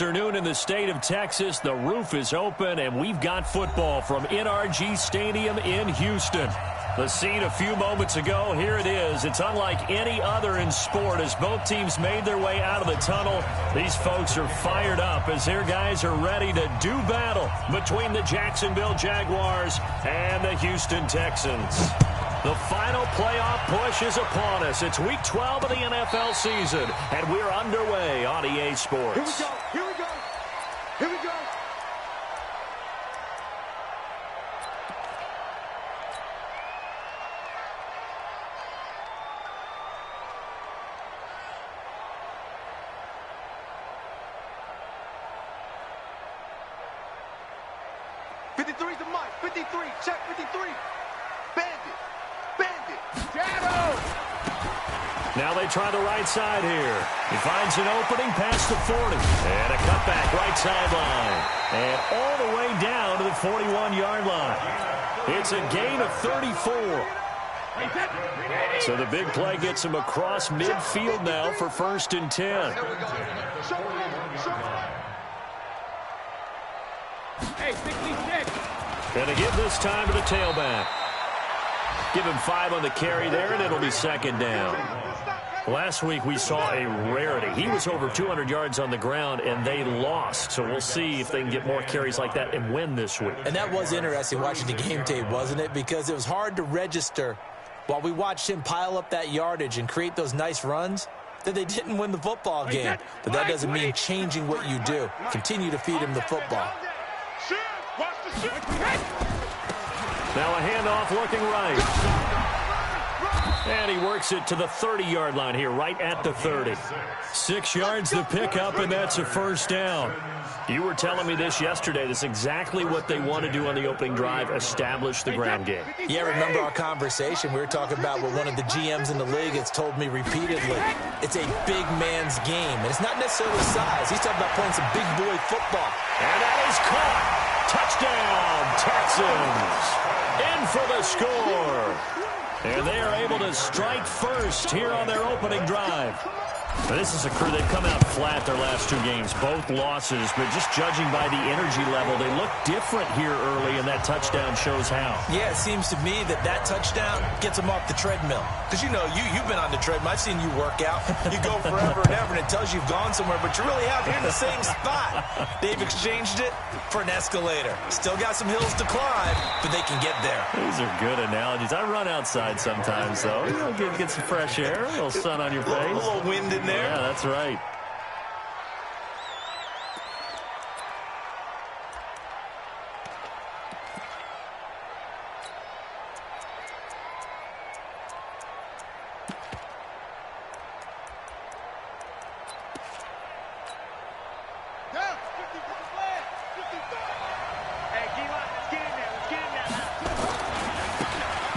Afternoon in the state of Texas. The roof is open, and we've got football from NRG Stadium in Houston. The scene a few moments ago, here it is. It's unlike any other in sport as both teams made their way out of the tunnel. These folks are fired up as their guys are ready to do battle between the Jacksonville Jaguars and the Houston Texans. The final playoff push is upon us. It's Week 12 of the NFL season, and we're underway on EA Sports. Here we go. Here we go. Here we go. '53's the mic. 53. Check 53. Bandit. Shadow! Now they try the right side here. He finds an opening past the 40. And a cutback right sideline. And all the way down to the 41-yard line. It's a gain of 34. So the big play gets him across midfield now for 1st and 10. Hey, 66. Gonna give this time to the tailback. Give him 5 on the carry there, and it'll be 2nd down. Last week we saw a rarity. He was over 200 yards on the ground, and they lost. So we'll see if they can get more carries like that and win this week. And that was interesting watching the game tape, wasn't it? Because it was hard to register while we watched him pile up that yardage and create those nice runs that they didn't win the football game. But that doesn't mean changing what you do. Continue to feed him the football. Now a handoff looking right. And he works it to the 30-yard line here, right at the 30. 6 yards to pick up, and that's a 1st down. You were telling me this yesterday. This is exactly what they want to do on the opening drive, establish the ground game. Yeah, remember our conversation? We were talking about what one of the GMs in the league has told me repeatedly. It's a big man's game, and it's not necessarily size. He's talking about playing some big boy football. And that is caught. Touchdown, Texans. In for the score. And they are able to strike first here on their opening drive. Now, this is a crew. They've come out flat their last 2 games, both losses, but just judging by the energy level, they look different here early, and that touchdown shows how. Yeah, it seems to me that touchdown gets them off the treadmill. Because, you know, you've been on the treadmill. I've seen you work out. You go forever and ever, and it tells you you've gone somewhere, but you really have. You're in the same spot. They've exchanged it for an escalator. Still got some hills to climb, but they can get there. These are good analogies. I run outside sometimes, though. You know, get some fresh air, a little sun on your face. A little wind in there. Yeah, that's right.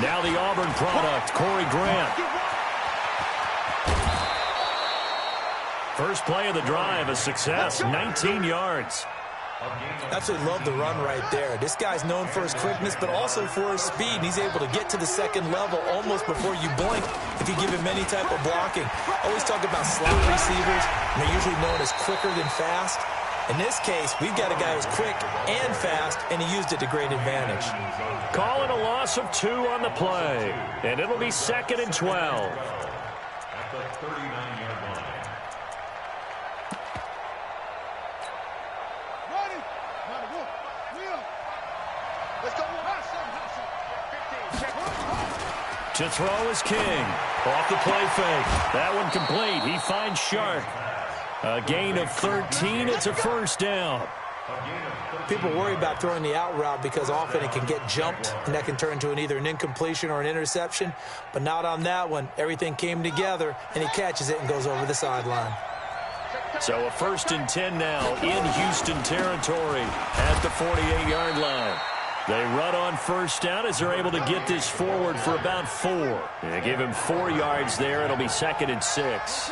Now the Auburn product, Corey Grant. First play of the drive, a success, 19 yards. Absolutely love the run right there. This guy's known for his quickness, but also for his speed. And he's able to get to the 2nd level almost before you blink if you give him any type of blocking. Always talk about slot receivers, and they're usually known as quicker than fast. In this case, we've got a guy who's quick and fast, and he used it to great advantage. Calling a loss of 2 on the play, and it'll be 2nd and 12. At the 39-yard line. To throw is King. Off the play fake. That one complete. He finds Sharp. A gain of 13. It's a 1st down. People worry about throwing the out route because often it can get jumped, and that can turn into either an incompletion or an interception. But not on that one. Everything came together, and he catches it and goes over the sideline. So a 1st and 10 now in Houston territory at the 48-yard line. They run on 1st down as they're able to get this forward for about 4. They give him 4 yards there. It'll be 2nd and 6.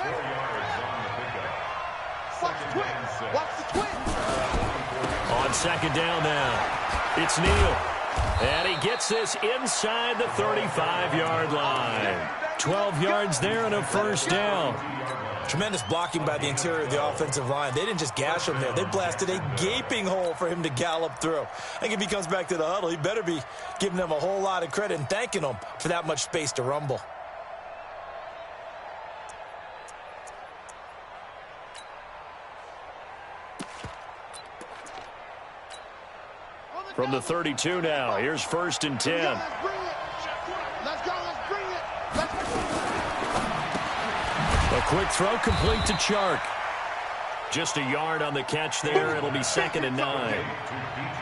On 2nd down now, it's Neal. And he gets this inside the 35-yard line. 12 yards there and a 1st down. Tremendous blocking by the interior of the offensive line. They didn't just gash him there. They blasted a gaping hole for him to gallop through. I think if he comes back to the huddle, he better be giving them a whole lot of credit and thanking them for that much space to rumble. From the 32 now, here's 1st and 10. Let's go, let's bring it. A quick throw complete to Chark. Just a yard on the catch there. It'll be 2nd and 9.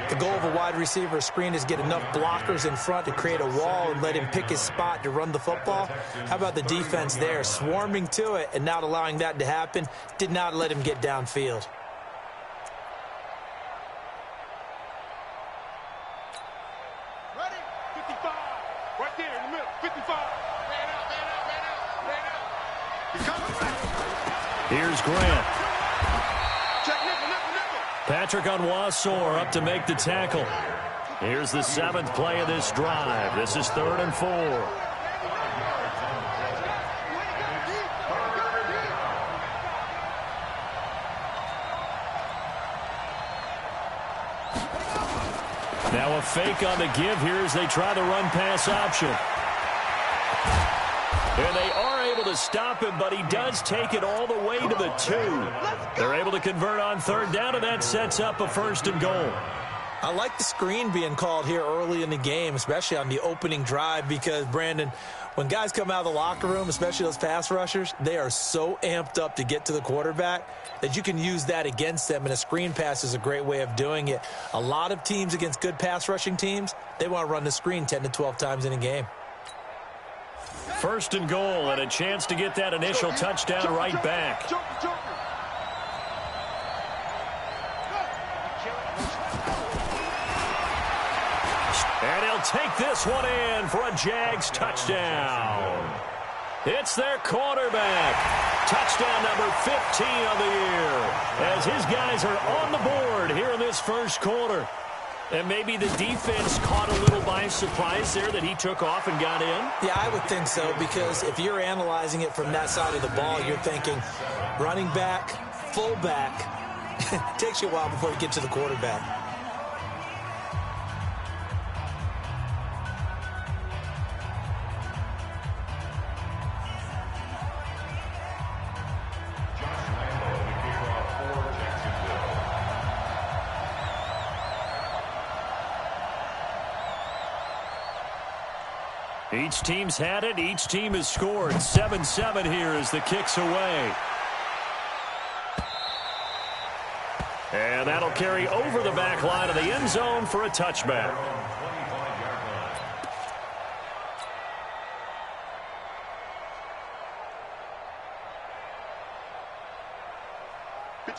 The goal of a wide receiver screen is get enough blockers in front to create a wall and let him pick his spot to run the football. How about the defense there, swarming to it and not allowing that to happen? Did not let him get downfield. Here's Grant. Patrick Onwuasor up to make the tackle. Here's the 7th play of this drive. This is 3rd and 4. Now a fake on the give here as they try the run-pass option. And they are able to stop him, but he does take it all the way to the 2. They're able to convert on 3rd down, and that sets up a 1st and goal. I like the screen being called here early in the game, especially on the opening drive, because, Brandon, when guys come out of the locker room, especially those pass rushers, they are so amped up to get to the quarterback that you can use that against them, and a screen pass is a great way of doing it. A lot of teams against good pass rushing teams, they want to run the screen 10 to 12 times in a game. 1st and goal, and a chance to get that initial touchdown right back. And he'll take this one in for a Jags touchdown. It's their quarterback. Touchdown number 15 of the year, as his guys are on the board here in this 1st quarter. And maybe the defense caught a little by surprise there that he took off and got in? Yeah, I would think so, because if you're analyzing it from that side of the ball, you're thinking running back, fullback. It takes you a while before you get to the quarterback. Each team's had it. Each team has scored. 7-7 here as the kick's away. And that'll carry over the back line of the end zone for a touchback.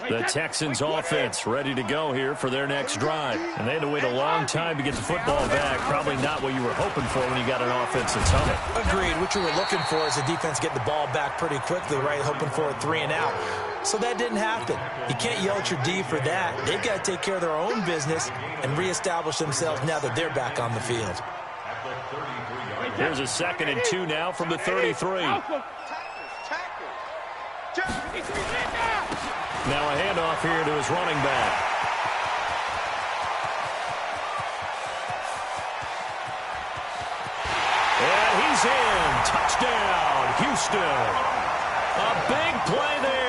The Texans offense ready to go here for their next drive. And they had to wait a long time to get the football back. Probably not what you were hoping for when you got an offense that's humming. Agreed. What you were looking for is the defense get the ball back pretty quickly, right? Hoping for a 3 and out. So that didn't happen. You can't yell at your D for that. They've got to take care of their own business and reestablish themselves now that they're back on the field. Here's a 2nd and 2 now from the 33. Now a handoff here to his running back. And he's in. Touchdown, Houston. A big play there.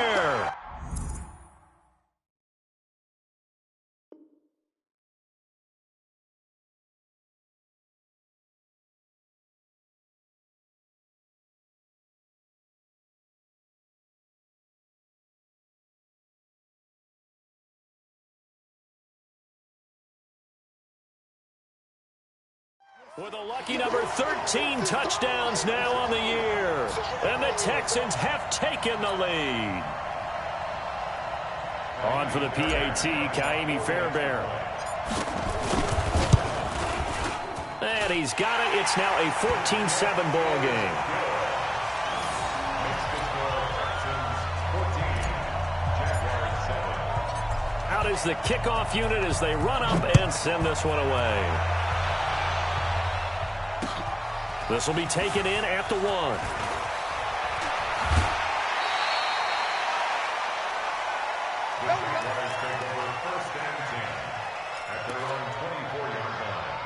With a lucky number 13 touchdowns now on the year. And the Texans have taken the lead. On for the PAT, Kaimi Fairbairn. And he's got it. It's now a 14-7 ball game. Out is the kickoff unit as they run up and send this one away. This will be taken in at the 1. Jaguars take over 1st and 10 at their own 24-yard line.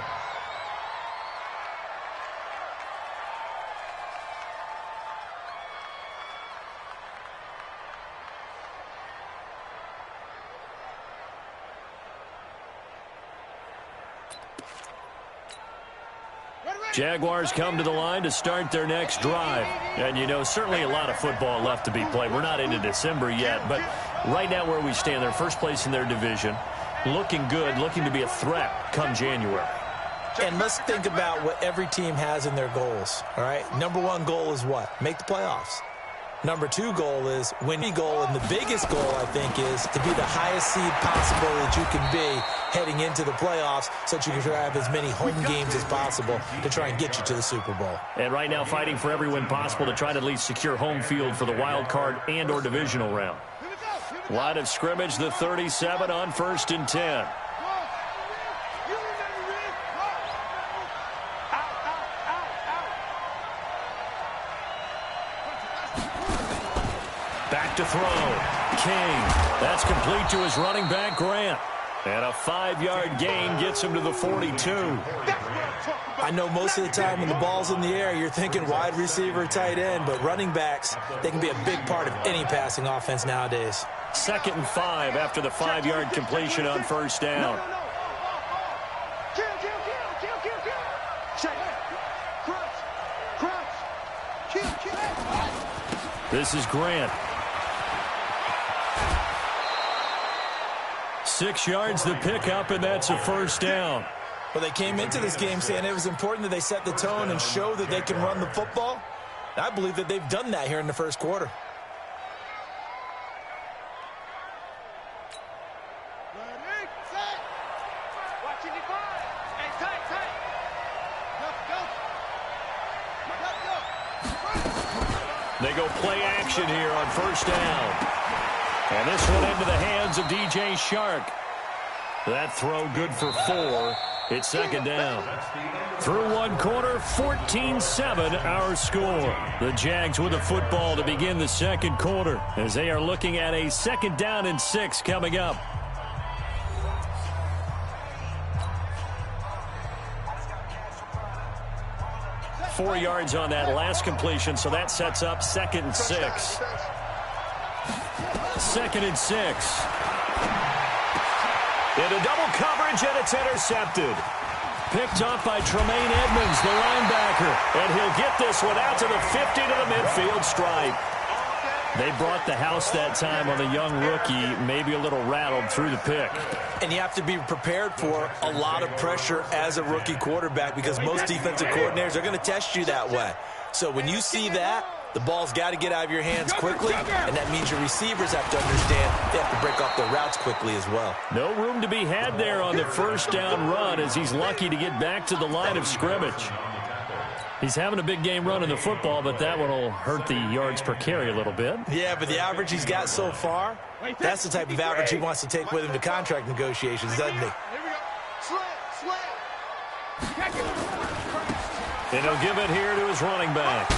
Jaguars come to the line to start their next drive. And, you know, certainly a lot of football left to be played. We're not into December yet, but right now where we stand, they're first place in their division, looking good, looking to be a threat come January. And let's think about what every team has in their goals, all right? Number one goal is what? Make the playoffs. Number two goal is win the goal, and the biggest goal, I think, is to be the highest seed possible that you can be heading into the playoffs so that you can try to have as many home games as possible to try and get you to the Super Bowl. And right now fighting for every win possible to try to at least secure home field for the wild card and or divisional round. Line of scrimmage, the 37 on 1st and 10. Back to throw. King. That's complete to his running back, Grant. And a 5-yard gain gets him to the 42. I know most of the time when the ball's in the air, you're thinking wide receiver, tight end, but running backs, they can be a big part of any passing offense nowadays. 2nd and 5 after the 5-yard completion on 1st down. This is Grant. 6 yards the pickup, and that's a 1st down. Well, they came into this game saying it was important that they set the tone and show that they can run the football. I believe that they've done that here in the first quarter. They go play action here on 1st down. And this one into the hands of DJ Shark. That throw good for 4. It's 2nd down. Through one quarter, 14-7 our score. The Jags with the football to begin the 2nd quarter as they are looking at a 2nd down and 6 coming up. Four yards on that last completion, so that sets up 2nd and 6. 2nd and 6. Into double coverage, and it's intercepted. Picked off by Tremaine Edmonds, the linebacker. And he'll get this one out to the 50 to the midfield stripe. They brought the house that time on the young rookie, maybe a little rattled through the pick. And you have to be prepared for a lot of pressure as a rookie quarterback because most defensive coordinators are going to test you that way. So when you see that, the ball's got to get out of your hands quickly, and that means your receivers have to understand they have to break off their routes quickly as well. No room to be had there on the 1st down run as he's lucky to get back to the line of scrimmage. He's having a big game running the football, but that one will hurt the yards per carry a little bit. Yeah, but the average he's got so far, that's the type of average he wants to take with him to contract negotiations, doesn't he? And he'll give it here to his running back.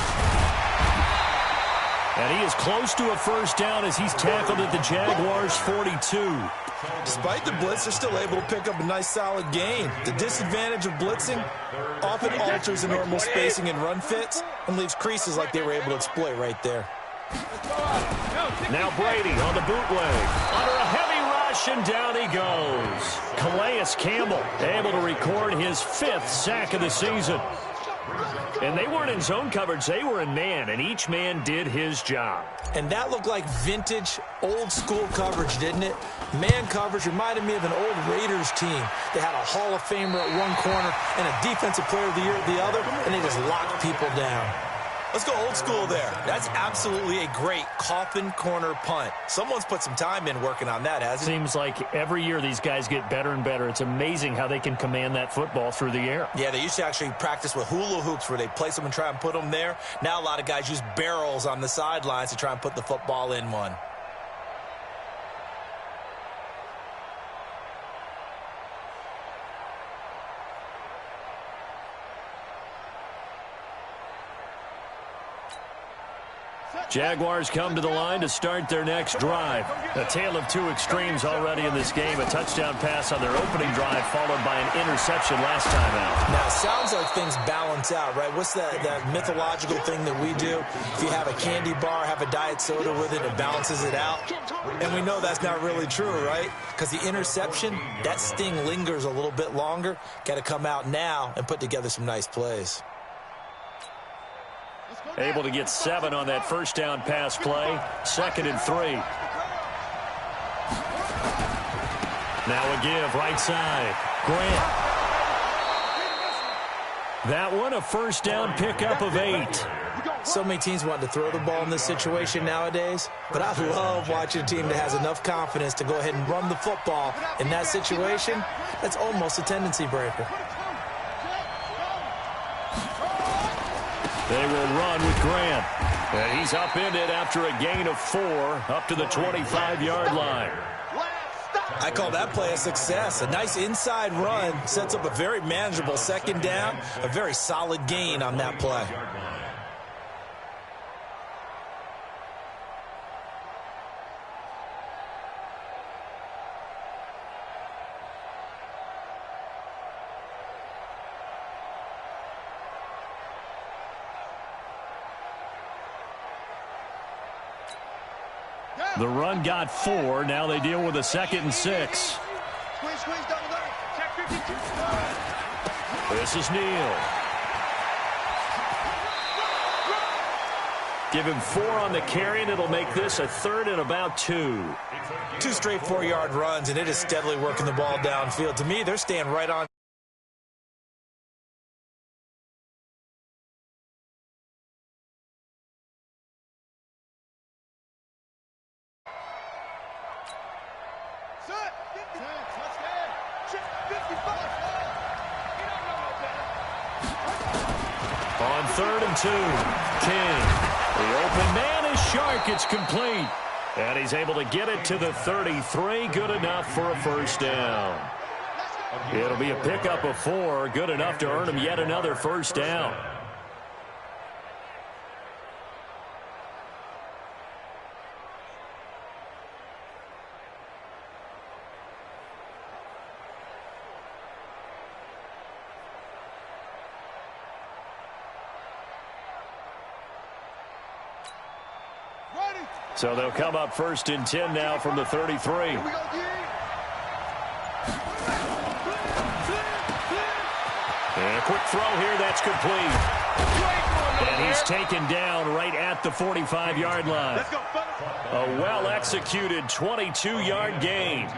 And he is close to a 1st down as he's tackled at the Jaguars' 42. Despite the blitz, they're still able to pick up a nice solid gain. The disadvantage of blitzing often alters the normal spacing and run fits and leaves creases like they were able to exploit right there. Now Brady on the bootleg. Under a heavy rush, and down he goes. Calais Campbell able to record his 5th sack of the season. And they weren't in zone coverage, they were in man, and each man did his job. And that looked like vintage, old-school coverage, didn't it? Man coverage reminded me of an old Raiders team. They had a Hall of Famer at one corner and a Defensive Player of the Year at the other, and they just locked people down. Let's go old school there. That's absolutely a great coffin corner punt. Someone's put some time in working on that, hasn't it? Seems like every year these guys get better and better. It's amazing how they can command that football through the air. Yeah, they used to actually practice with hula hoops where they place them and try and put them there. Now a lot of guys use barrels on the sidelines to try and put the football in one. Jaguars come to the line to start their next drive. A tale of two extremes already in this game. A touchdown pass on their opening drive, followed by an interception last time out. Now, it sounds like things balance out, right? What's that mythological thing that we do? If you have a candy bar, have a diet soda with it, it balances it out. And we know that's not really true, right? Because the interception, that sting lingers a little bit longer. Got to come out now and put together some nice plays. Able to get 7 on that first down pass play. 2nd and 3. Now a give right side. Grant. That one a first down pickup of 8. So many teams want to throw the ball in this situation nowadays, but I love watching a team that has enough confidence to go ahead and run the football in that situation. That's almost a tendency breaker. They will run with Grant. And he's upended after a gain of 4 up to the 25-yard line. I call that play a success. A nice inside run sets up a very manageable 2nd down, a very solid gain on that play. The run got 4. Now they deal with a 2nd and 6. Squeeze, double down. Check 52. This is Neal. Give him 4 on the carry, and it'll make this a 3rd and about 2. 2 straight 4-yard runs, and it is steadily working the ball downfield. To me, they're staying right on. On 3rd and 2, King. The open man is Shark. It's complete. And he's able to get it to the 33. Good enough for a first down. It'll be a pickup of 4. Good enough to earn him yet another first down. So they'll come up 1st and 10 now from the 33. And a quick throw here, that's complete. And he's taken down right at the 45-yard line. A well-executed 22-yard gain.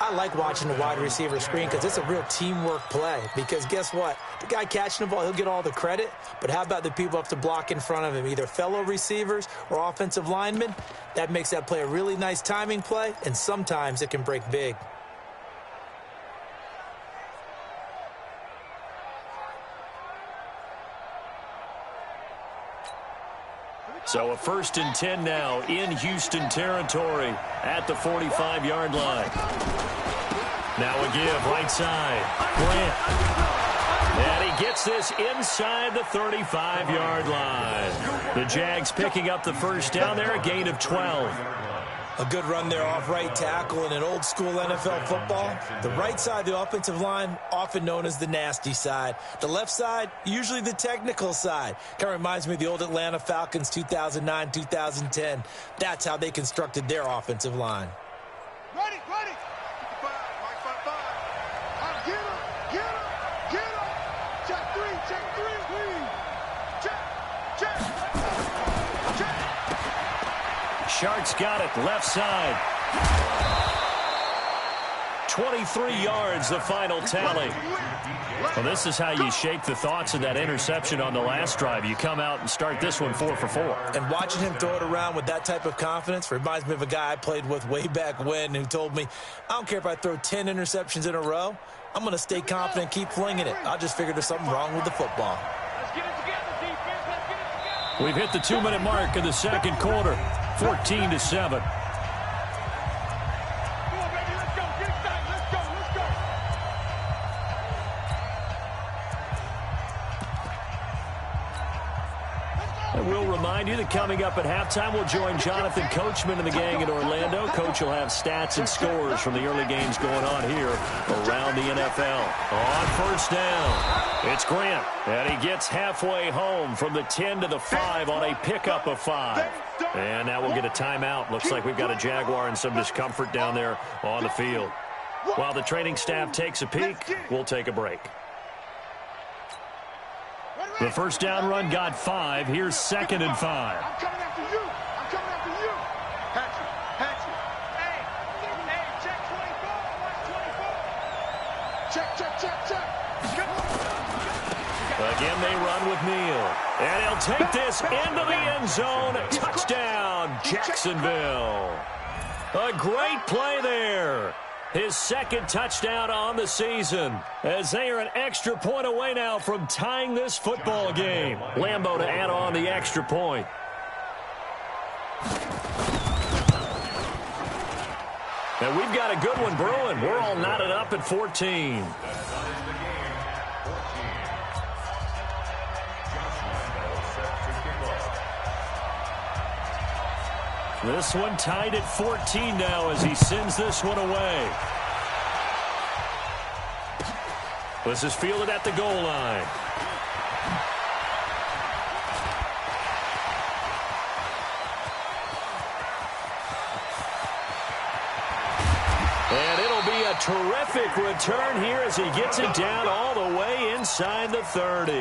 I like watching the wide receiver screen because it's a real teamwork play. Because guess what? The guy catching the ball, he'll get all the credit. But how about the people up to block in front of him, either fellow receivers or offensive linemen? That makes that play a really nice timing play, and sometimes it can break big. So a 1st and 10 now in Houston territory at the 45-yard line. Now a give right side. Grant. And he gets this inside the 35-yard line. The Jags picking up the first down there, a gain of 12. A good run there off right tackle in an old-school NFL football. The right side of the offensive line, often known as the nasty side. The left side, usually the technical side. Kind of reminds me of the old Atlanta Falcons 2009-2010. That's how they constructed their offensive line. Ready. Get him. Check 3, lead. Check. Shark's got it, left side. 23 yards, the final tally. Well, this is how you shake the thoughts of that interception on the last drive. You come out and start this one 4 for 4. And watching him throw it around with that type of confidence reminds me of a guy I played with way back when who told me, I don't care if I throw 10 interceptions in a row. I'm going to stay confident and keep flinging it. I'll just figure there's something wrong with the football. Let's get it together, defense. Let's get it together. We've hit the 2-minute mark of the second quarter, 14-7. We'll remind you that coming up at halftime, we'll join Jonathan Coachman and the gang in Orlando. Coach will have stats and scores from the early games going on here around the NFL. On first down, it's Grant, and he gets halfway home from the 10 to the 5 on a pickup of 5. And now we'll get a timeout. Looks like we've got a Jaguar in some discomfort down there on the field. While the training staff takes a peek, we'll take a break. The first down run got 5. Here's 2nd and 5. I'm coming after you. I'm coming after you. Patrick. Hey, check 24. Watch 24. Check. Again, they run with Neal. And he'll take this into the end zone. Touchdown, Jacksonville. A great play there. His 2nd touchdown on the season, as they are an extra point away now from tying this football game. Lambeau to add on the extra point. And we've got a good one brewing. We're all knotted up at 14. This one tied at 14 now as he sends this one away. This is fielded at the goal line. And it'll be a terrific return here as he gets it down all the way inside the 30.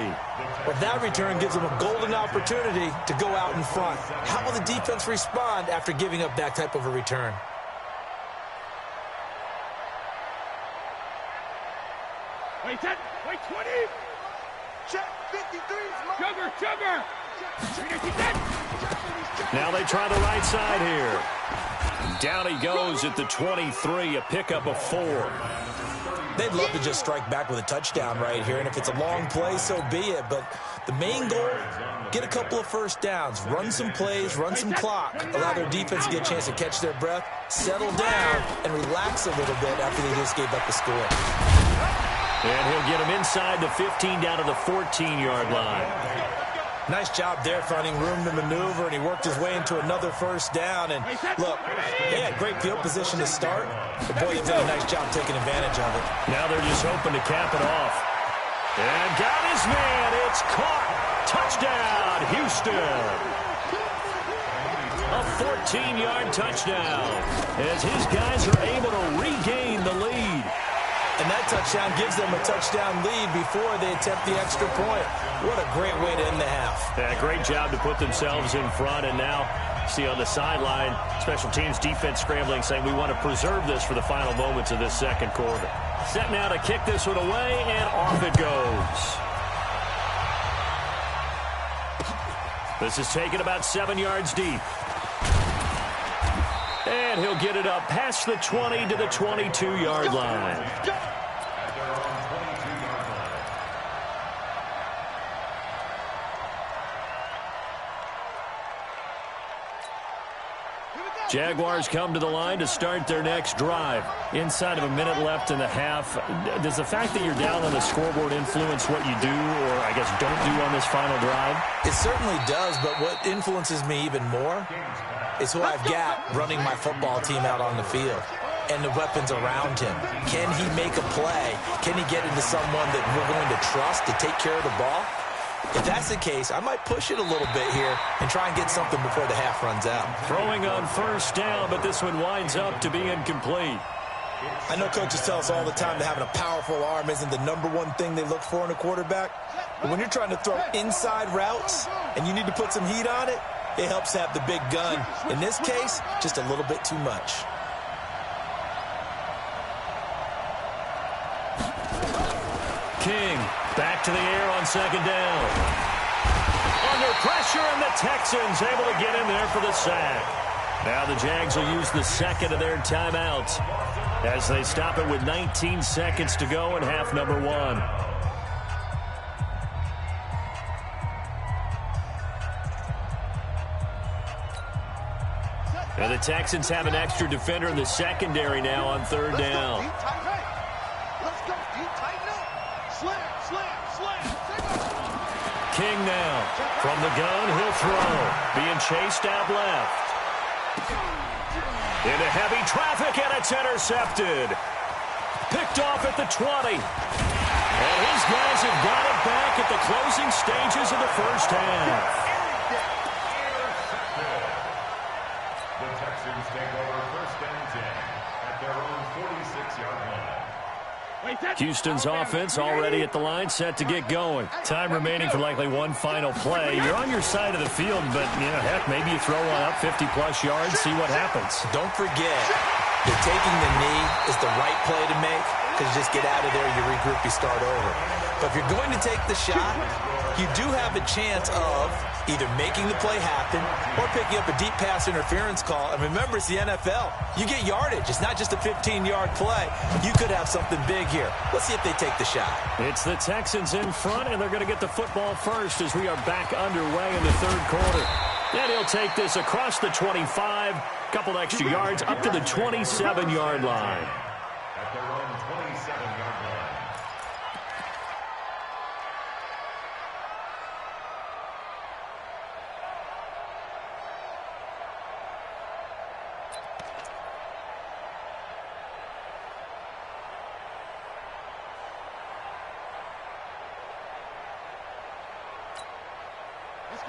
Well, that return gives them a golden opportunity to go out in front. How will the defense respond after giving up that type of a return? Wait 10. Wait 20. Check 53. Sugar. Now they try the right side here. Down he goes at the 23, a pickup of 4. They'd love to just strike back with a touchdown right here, and if it's a long play, so be it. But the main goal, get a couple of first downs, run some plays, run some clock, allow their defense to get a chance to catch their breath, settle down, and relax a little bit after they just gave up the score. And he'll get him inside the 15 down to the 14-yard line. Nice job there finding room to maneuver, and he worked his way into another first down. And look, they had great field position to start, but boy, they did a nice job taking advantage of it. Now they're just hoping to cap it off. And got his man. It's caught. Touchdown, Houston. A 14-yard touchdown as his guys are able to regain the lead. And that touchdown gives them a touchdown lead before they attempt the extra point. What a great way to end the half. Yeah, great job to put themselves in front. And now, see on the sideline, special teams defense scrambling, saying we want to preserve this for the final moments of this second quarter. Set now to kick this one away, and off it goes. This is taken about 7 yards deep. And he'll get it up past the 20 to the 22-yard line. Jaguars come to the line to start their next drive. Inside of a minute left in the half, does the fact that you're down on the scoreboard influence what you do, or I guess don't do on this final drive? It certainly does, but what influences me even more is who I've got running my football team out on the field and the weapons around him. Can he make a play? Can he get into someone that we're going to trust to take care of the ball? If that's the case, I might push it a little bit here and try and get something before the half runs out. Throwing on first down, but this one winds up to be incomplete. I know coaches tell us all the time that having a powerful arm isn't the #1 thing they look for in a quarterback. But when you're trying to throw inside routes and you need to put some heat on it, it helps have the big gun. In this case, just a little bit too much. King back to the air on second down. Under pressure, and the Texans able to get in there for the sack. Now the Jags will use the second of their timeouts as they stop it with 19 seconds to go in half number 1. And the Texans have an extra defender in the secondary now on third down. King now. From the gun, he'll throw. Being chased out left. Into heavy traffic, and it's intercepted. Picked off at the 20. And his guys have got it back at the closing stages of the first half. The Texans take over first and 10 at their own 46-yard line. Houston's offense already at the line, set to get going. Time remaining for likely one final play. You're on your side of the field, but, heck, maybe you throw one up 50-plus yards, see what happens. Don't forget that taking the knee is the right play to make, because you just get out of there, you regroup, you start over. But if you're going to take the shot, you do have a chance of either making the play happen or picking up a deep pass interference call. And remember, it's the NFL. You get yardage. It's not just a 15-yard play. You could have something big here. Let's see if they take the shot. It's the Texans in front, and they're going to get the football first as we are back underway in the third quarter. And he'll take this across the 25, couple extra yards up to the 27-yard line. At their own 27-yard line.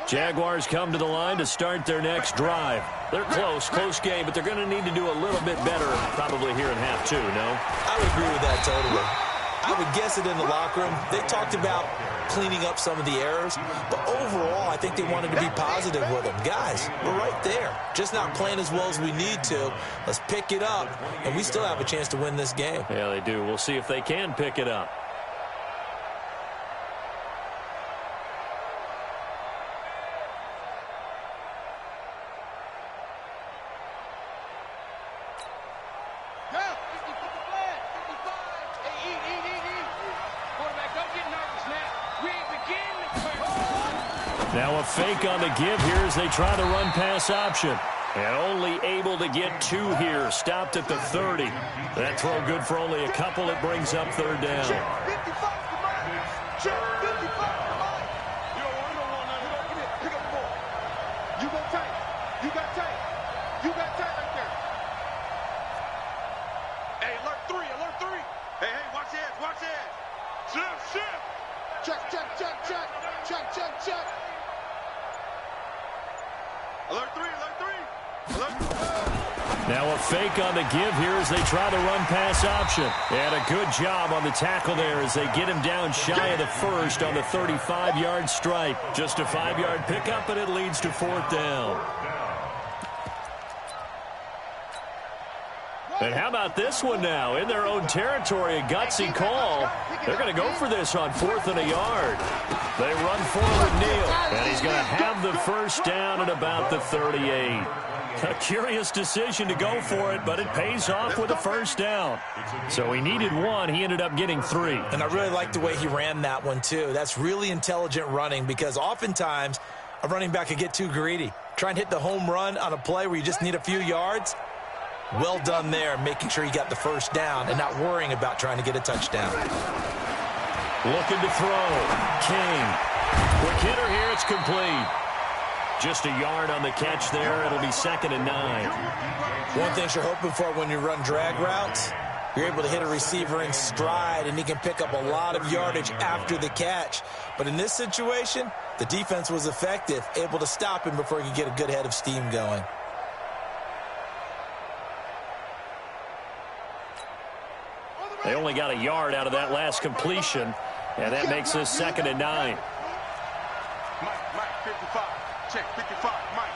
Jaguars come to the line to start their next drive. They're close game, but they're going to need to do a little bit better probably here in half two, no? I would agree with that totally. I would guess it in the locker room. They talked about cleaning up some of the errors, but overall, I think they wanted to be positive with them. Guys, we're right there. Just not playing as well as we need to. Let's pick it up, and we still have a chance to win this game. Yeah, they do. We'll see if they can pick it up. Now a fake on the give here as they try the run-pass option. And only able to get two here. Stopped at the 30. That throw good for only a couple. It brings up third down. Check 55 for mine. Check 55 for mine. You don't want none. Come here. Pick up the ball. You go tight. You got tight. You got tight right there. Hey, alert 3. Alert 3. Hey, watch the edge. Watch the edge. Shift. Check. Alert 3. Now a fake on the give here as they try the run-pass option. And a good job on the tackle there as they get him down shy of the first on the 35-yard stripe. Just a 5-yard pickup, and it leads to fourth down. And how about this one now? In their own territory, a gutsy call. They're going to go for this on 4th and a yard. They run forward, Neal, and he's going to have the first down at about the 38. A curious decision to go for it, but it pays off with a first down. So he needed one. He ended up getting 3. And I really like the way he ran that one, too. That's really intelligent running because oftentimes a running back could get too greedy. Try and hit the home run on a play where you just need a few yards. Well done there, making sure he got the first down and not worrying about trying to get a touchdown. Looking to throw. King. Quick hitter here. It's complete. Just a yard on the catch there. It'll be 2nd and 9. One thing you're hoping for when you run drag routes, you're able to hit a receiver in stride, and he can pick up a lot of yardage after the catch. But in this situation, the defense was effective, able to stop him before he could get a good head of steam going. They only got a yard out of that last completion, and that makes this 2nd and 9. Mike, 55. Check 55, Mike.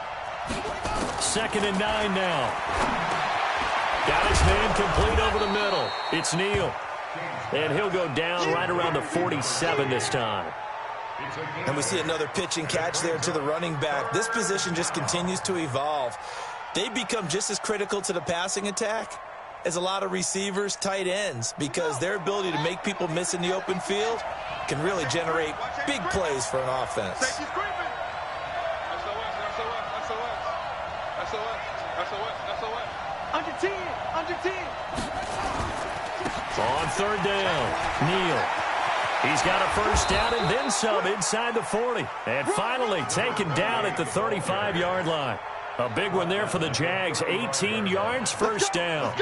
2nd and 9 now. Got his man complete over the middle. It's Neal. And he'll go down right around the 47 this time. And we see another pitch and catch there to the running back. This position just continues to evolve. They become just as critical to the passing attack as a lot of receivers, tight ends, because their ability to make people miss in the open field can really generate big plays for an offense. SOS. Under 10. On third down, Neal. He's got a first down and then some inside the 40. And finally taken down at the 35-yard line. A big one there for the Jags. 18 yards, first down.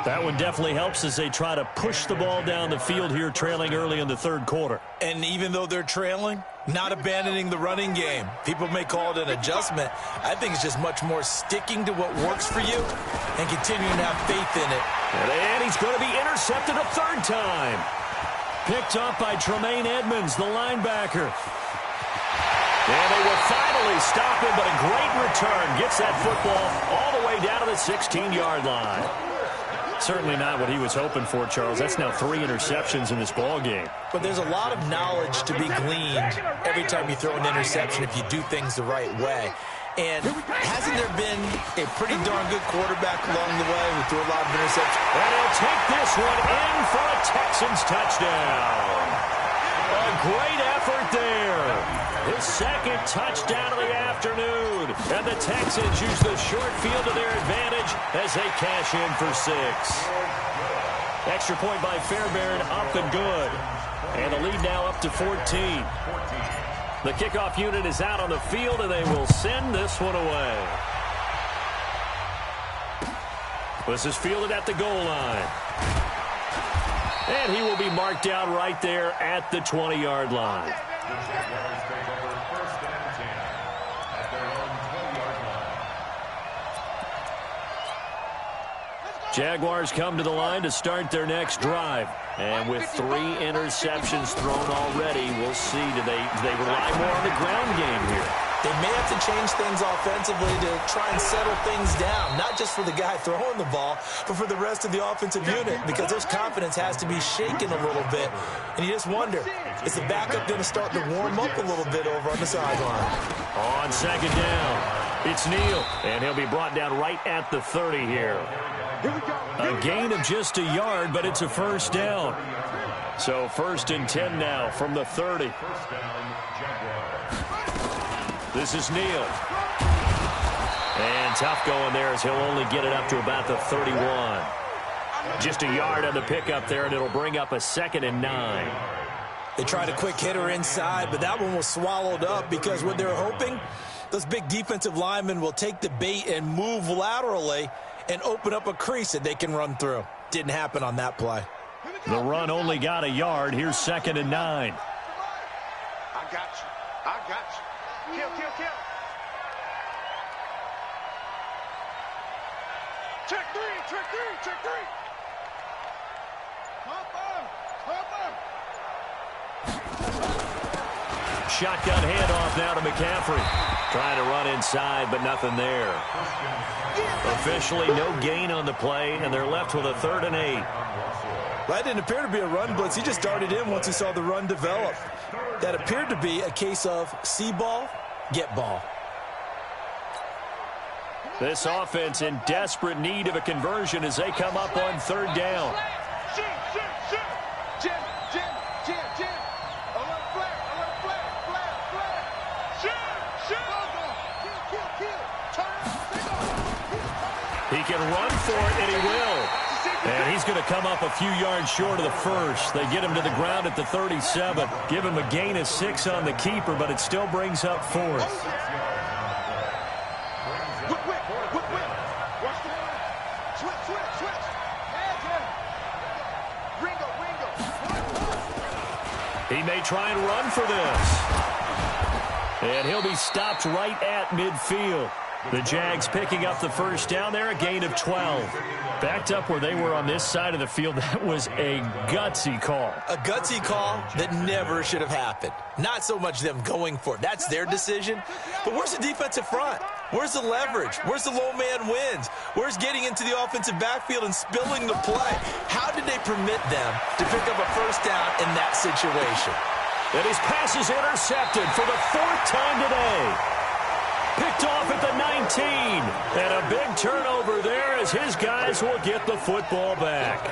That one definitely helps as they try to push the ball down the field here, trailing early in the third quarter. And even though they're trailing, not abandoning the running game. People may call it an adjustment. I think it's just much more sticking to what works for you and continuing to have faith in it. And he's going to be intercepted a third time. Picked up by Tremaine Edmonds, the linebacker. And they will finally stop him, but a great return. Gets that football all the way down to the 16-yard line. Certainly not what he was hoping for, Charles. That's now 3 interceptions in this ball game. But there's a lot of knowledge to be gleaned every time you throw an interception if you do things the right way. And hasn't there been a pretty darn good quarterback along the way who threw a lot of interceptions? And he'll take this one in for a Texans touchdown. A great effort there. His second touchdown of the afternoon. And the Texans use the short field to their advantage as they cash in for 6. Extra point by Fairbairn, up and good. And the lead now up to 14. The kickoff unit is out on the field, and they will send this one away. This is fielded at the goal line. And he will be marked down right there at the 20-yard line. The Jaguars take over first and 10 at their own 20-yard line. Jaguars come to the line to start their next drive. And with 3 interceptions thrown already, we'll see. Do they rely more on the ground game here? They may have to change things offensively to try and settle things down, not just for the guy throwing the ball, but for the rest of the offensive unit, because their confidence has to be shaken a little bit. And you just wonder, is the backup going to start to warm up a little bit over on the sideline? On second down, it's Neal, and he'll be brought down right at the 30 here. A gain of just a yard, but it's a first down. So first and 10 now from the 30. First down, Jaguars. This is Neal. And tough going there as he'll only get it up to about the 31. Just a yard on the pickup there, and it'll bring up a 2nd and 9. They tried a quick hitter inside, but that one was swallowed up because what they're hoping, those big defensive linemen will take the bait and move laterally and open up a crease that they can run through. Didn't happen on that play. The run only got a yard. Here's 2nd and 9. I got you. I got you. Kill, kill, kill. Check 3, check 3, check 3. Shotgun handoff now to McCaffrey. Trying to run inside, but nothing there. Officially no gain on the play, and they're left with a 3rd and 8. That didn't appear to be a run blitz. He just darted in once he saw the run develop. That appeared to be a case of see ball, get ball. This offense in desperate need of a conversion as they come up on 3rd down. Shoot, shoot, shoot. Jim, Jim, Jim, Jim. A little flat, a little flat, flat, flat. Shoot, shoot. Kill, kill, kill. Turn, He can run for it, and he will. And he's going to come up a few yards short of the first. They get him to the ground at the 37. Give him a gain of 6 on the keeper, but it still brings up 4th. Whip, whip, whip, whip. Watch the line. Switch, switch, switch. Ringo, Ringo. He may try and run for this. And he'll be stopped right at midfield. The Jags picking up the first down there, a gain of 12. Backed up where they were on this side of the field, that was a gutsy call. A gutsy call that never should have happened. Not so much them going for it. That's their decision. But where's the defensive front? Where's the leverage? Where's the low man wins? Where's getting into the offensive backfield and spilling the play? How did they permit them to pick up a first down in that situation? And his pass is intercepted for the 4th time today. Picked off at the 19. And a big turnover there as his guys will get the football back.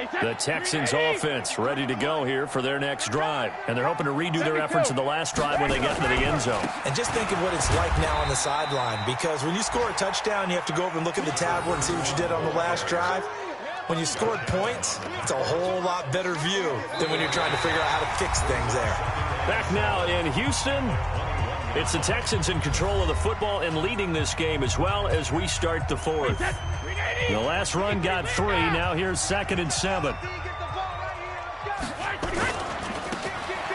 The Texans offense ready to go here for their next drive. And they're hoping to redo their efforts in the last drive when they get into the end zone. And just think of what it's like now on the sideline, because when you score a touchdown, you have to go over and look at the tablet and see what you did on the last drive. When you scored points, it's a whole lot better view than when you're trying to figure out how to fix things there. Back now in Houston, it's the Texans in control of the football and leading this game as well as we start the fourth. The last run got 3. Now here's 2nd and 7.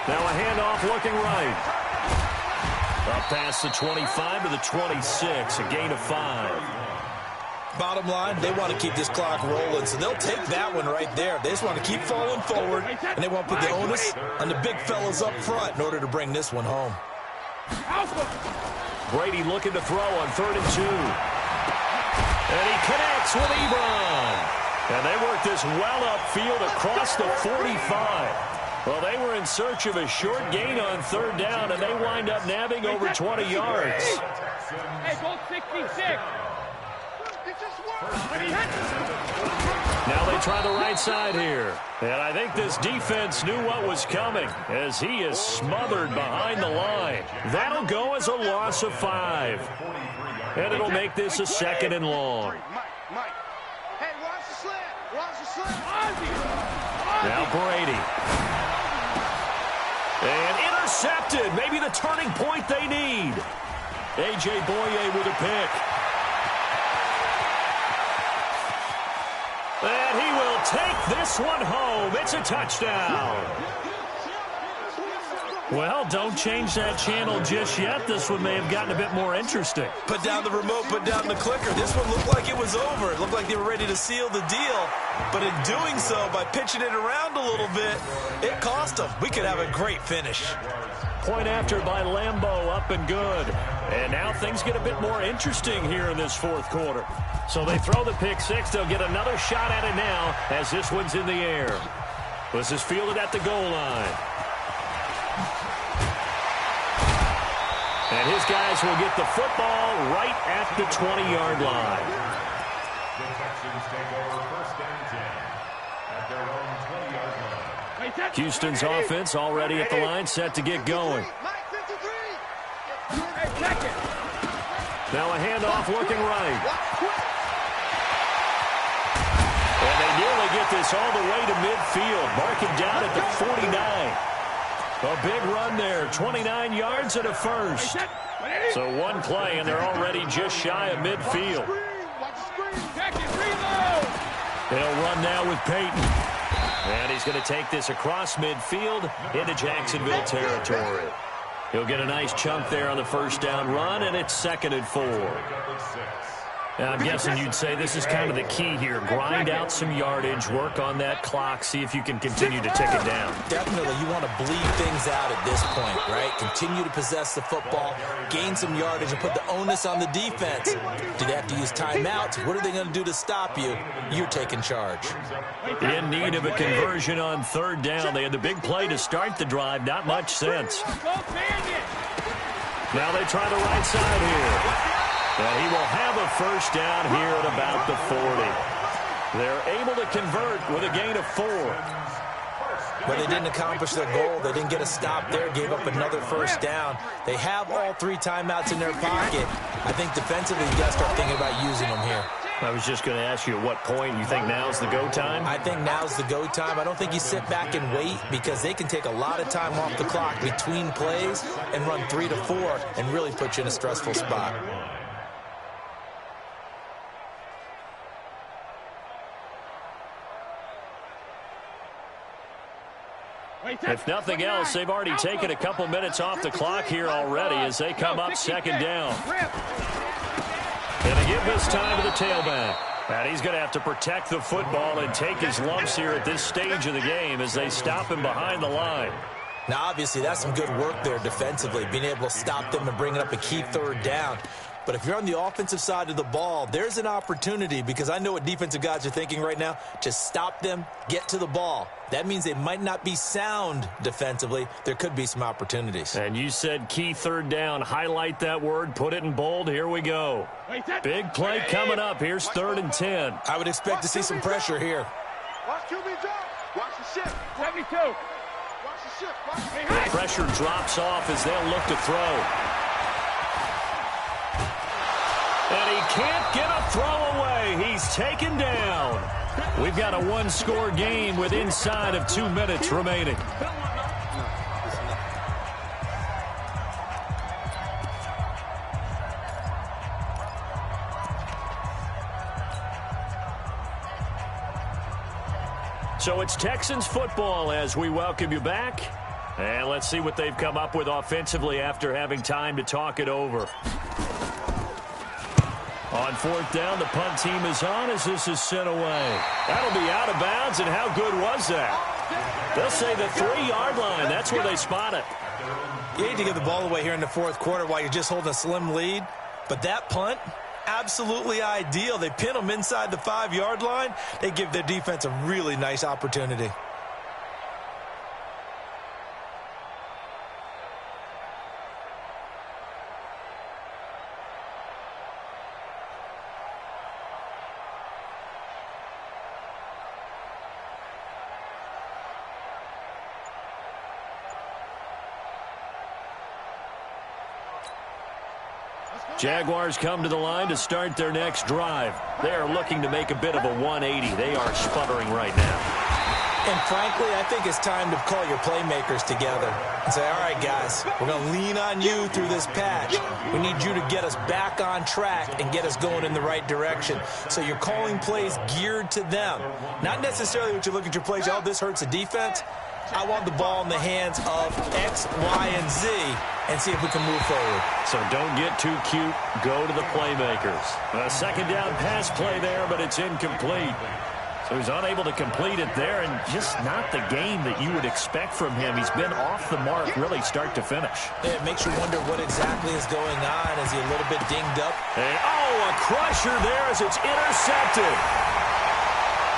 Now a handoff looking right. Up past the 25 to the 26, a gain of 5. Bottom line, they want to keep this clock rolling, so they'll take that one right there. They just want to keep falling forward, and they want to put the onus on the big fellas up front in order to bring this one home. Brady looking to throw on 3rd and 2. And he connects with Ebron. And they work this well upfield across the 45. Well, they were in search of a short gain on 3rd down, and they wind up nabbing over 20 yards. Hey, goal 66. Now they try the right side here. And I think this defense knew what was coming as he is smothered behind the line. That'll go as a loss of 5. And it'll make this a 2nd and long. Mike. Hey, watch the slant. Watch the slant. Now Brady. And intercepted. Maybe the turning point they need. A.J. Boye with a pick. And he will take this one home. It's a touchdown. Well, don't change that channel just yet. This one may have gotten a bit more interesting. Put down the remote, put down the clicker. This one looked like it was over. It looked like they were ready to seal the deal. But in doing so, by pitching it around a little bit, it cost them. We could have a great finish. Point after by Lambeau, up and good. And now things get a bit more interesting here in this 4th quarter. So they throw the pick 6. They'll get another shot at it now as this one's in the air. This is fielded at the goal line. And his guys will get the football right at the 20-yard line. The Texans take over 1st and 10 at their own 20-yard line. Houston's offense already at the line, set to get going. Now a handoff looking right. And they nearly get this all the way to midfield. Mark him down at the 49. A big run there, 29 yards and a first. So one play, and they're already just shy of midfield. They'll run now with Peyton. And he's going to take this across midfield into Jacksonville territory. He'll get a nice chunk there on the 1st down run, and it's 2nd and 4. Now, I'm guessing you'd say this is kind of the key here. Grind out some yardage, work on that clock, see if you can continue to tick it down. Definitely, you want to bleed things out at this point, right? Continue to possess the football, gain some yardage, and put the onus on the defense. Do they have to use timeouts? What are they going to do to stop you? You're taking charge. In need of a conversion on 3rd down. They had the big play to start the drive. Not much sense. Now they try the right side here. And he will have a 1st down here at about the 40. They're able to convert with a gain of 4. But they didn't accomplish their goal. They didn't get a stop there, gave up another 1st down. They have all 3 timeouts in their pocket. I think defensively you got to start thinking about using them here. I was just going to ask you at what point you think now's the go time? I think now's the go time. I don't think you sit back and wait because they can take a lot of time off the clock between plays and run 3 to 4 and really put you in a stressful spot. If nothing else, they've already taken a couple minutes off the clock here already as they come up 2nd down. And they give this time to the tailback. And he's going to have to protect the football and take his lumps here at this stage of the game as they stop him behind the line. Now, obviously, that's some good work there defensively, being able to stop them and bringing up a key 3rd down. But if you're on the offensive side of the ball, there's an opportunity because I know what defensive guys are thinking right now. Just stop them, get to the ball. That means they might not be sound defensively. There could be some opportunities. And you said key 3rd down. Highlight that word. Put it in bold. Here we go. Big play coming up. Here's 3rd and 10. I would expect to see some pressure here. Watch QB drop. Watch the shift. 72. Watch the shift. Watch the shift. Pressure drops off as they'll look to throw. And he can't get a throw away. He's taken down. We've got a one-score game with inside of 2 minutes remaining. So it's Texans football as we welcome you back. And let's see what they've come up with offensively after having time to talk it over. On fourth down, the punt team is on as this is sent away. That'll be out of bounds, and how good was that? They'll say the 3-yard line. That's where they spot it. You need to give the ball away here in the fourth quarter while you're just holding a slim lead. But that punt, absolutely ideal. They pin them inside the 5-yard line. They give their defense a really nice opportunity. Jaguars come to the line to start their next drive. They are looking to make a bit of a 180. They are sputtering right now. And frankly, I think it's time to call your playmakers together and say, all right, guys, we're going to lean on you through this patch. We need you to get us back on track and get us going in the right direction. So you're calling plays geared to them. Not necessarily what you look at your plays, oh, this hurts the defense. I want the ball in the hands of X, Y, and Z and see if we can move forward. So don't get too cute. Go to the playmakers. A second down pass play there, but it's incomplete. So he's unable to complete it there, and just not the game that you would expect from him. He's been off the mark really start to finish. It makes you wonder what exactly is going on. Is he a little bit dinged up? And, a crusher there as it's intercepted.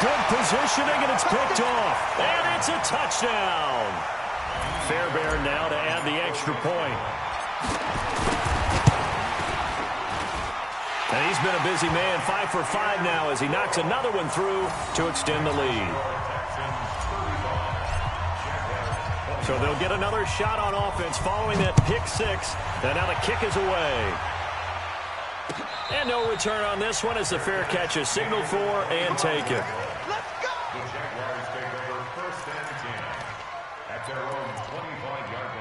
Good positioning, and it's picked off. And it's a touchdown. Fairbairn now to add the extra point. And he's been a busy man, 5 for 5 now as he knocks another one through to extend the lead. So they'll get another shot on offense following that pick 6. And now the kick is away. And no return on this one as the fair catch is signaled for and taken. The Jaguars take over 1st and 10 at their own 25-yard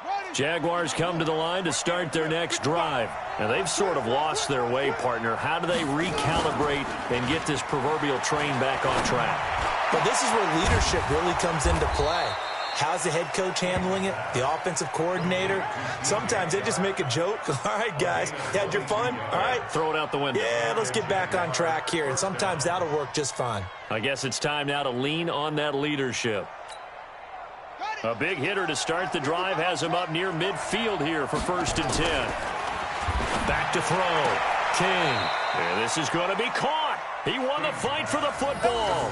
line. Jaguars come to the line to start their next drive. Now, they've sort of lost their way, partner. How do they recalibrate and get this proverbial train back on track? Well, this is where leadership really comes into play. How's the head coach handling it? The offensive coordinator? Sometimes they just make a joke. All right, guys, you had your fun? All right. Throw it out the window. Yeah, let's get back on track here. And sometimes that'll work just fine. I guess it's time now to lean on that leadership. A big hitter to start the drive has him up near midfield here for 1st and 10. Back to throw. King. And this is going to be caught. He won the fight for the football.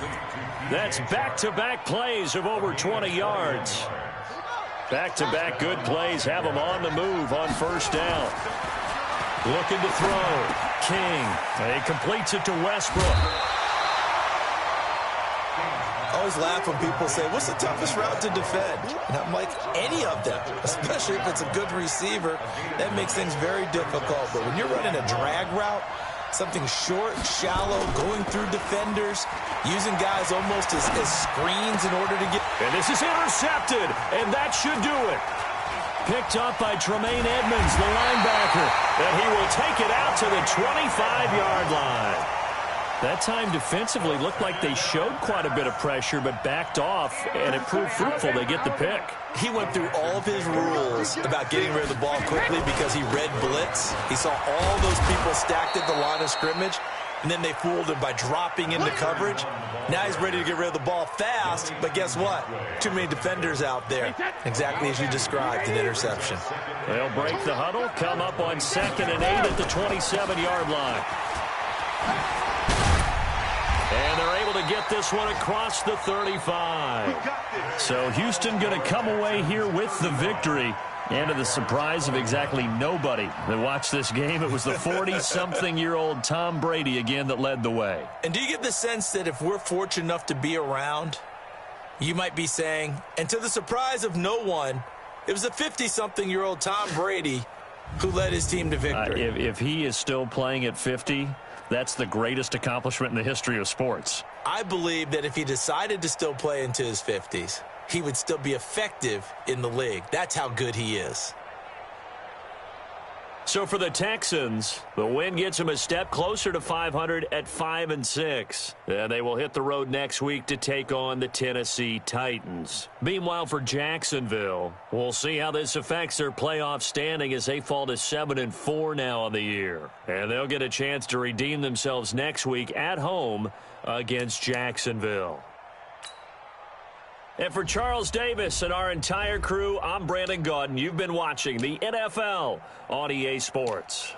That's back-to-back plays of over 20 yards. Back-to-back good plays have him on the move on 1st down. Looking to throw. King. And he completes it to Westbrook. I always laugh when people say, what's the toughest route to defend? And I'm like, any of them, especially if it's a good receiver. That makes things very difficult. But when you're running a drag route, something short, shallow, going through defenders, using guys almost as screens in order to get... And this is intercepted, and that should do it. Picked up by Tremaine Edmonds, the linebacker, and he will take it out to the 25-yard line. That time defensively looked like they showed quite a bit of pressure but backed off, and it proved fruitful. They get the pick. He went through all of his rules about getting rid of the ball quickly because he read blitz. He saw all those people stacked at the line of scrimmage, and then they fooled him by dropping into coverage. Now he's ready to get rid of the ball fast, but guess what? Too many defenders out there. Exactly as you described, an interception. They'll break the huddle, come up on 2nd and 8 at the 27-yard line. And they're able to get this one across the 35. So Houston going to come away here with the victory. And to the surprise of exactly nobody that watched this game, it was the 40-something-year-old Tom Brady again that led the way. And do you get the sense that if we're fortunate enough to be around, you might be saying, and to the surprise of no one, it was a 50-something-year-old Tom Brady who led his team to victory. If he is still playing at 50, that's the greatest accomplishment in the history of sports. I believe that if he decided to still play into his 50s, he would still be effective in the league. That's how good he is. So for the Texans, the win gets them a step closer to 500 at 5-6. And they will hit the road next week to take on the Tennessee Titans. Meanwhile, for Jacksonville, we'll see how this affects their playoff standing as they fall to 7-4 now on the year. And they'll get a chance to redeem themselves next week at home against Jacksonville. And for Charles Davis and our entire crew, I'm Brandon Gaudin. You've been watching the NFL on EA Sports.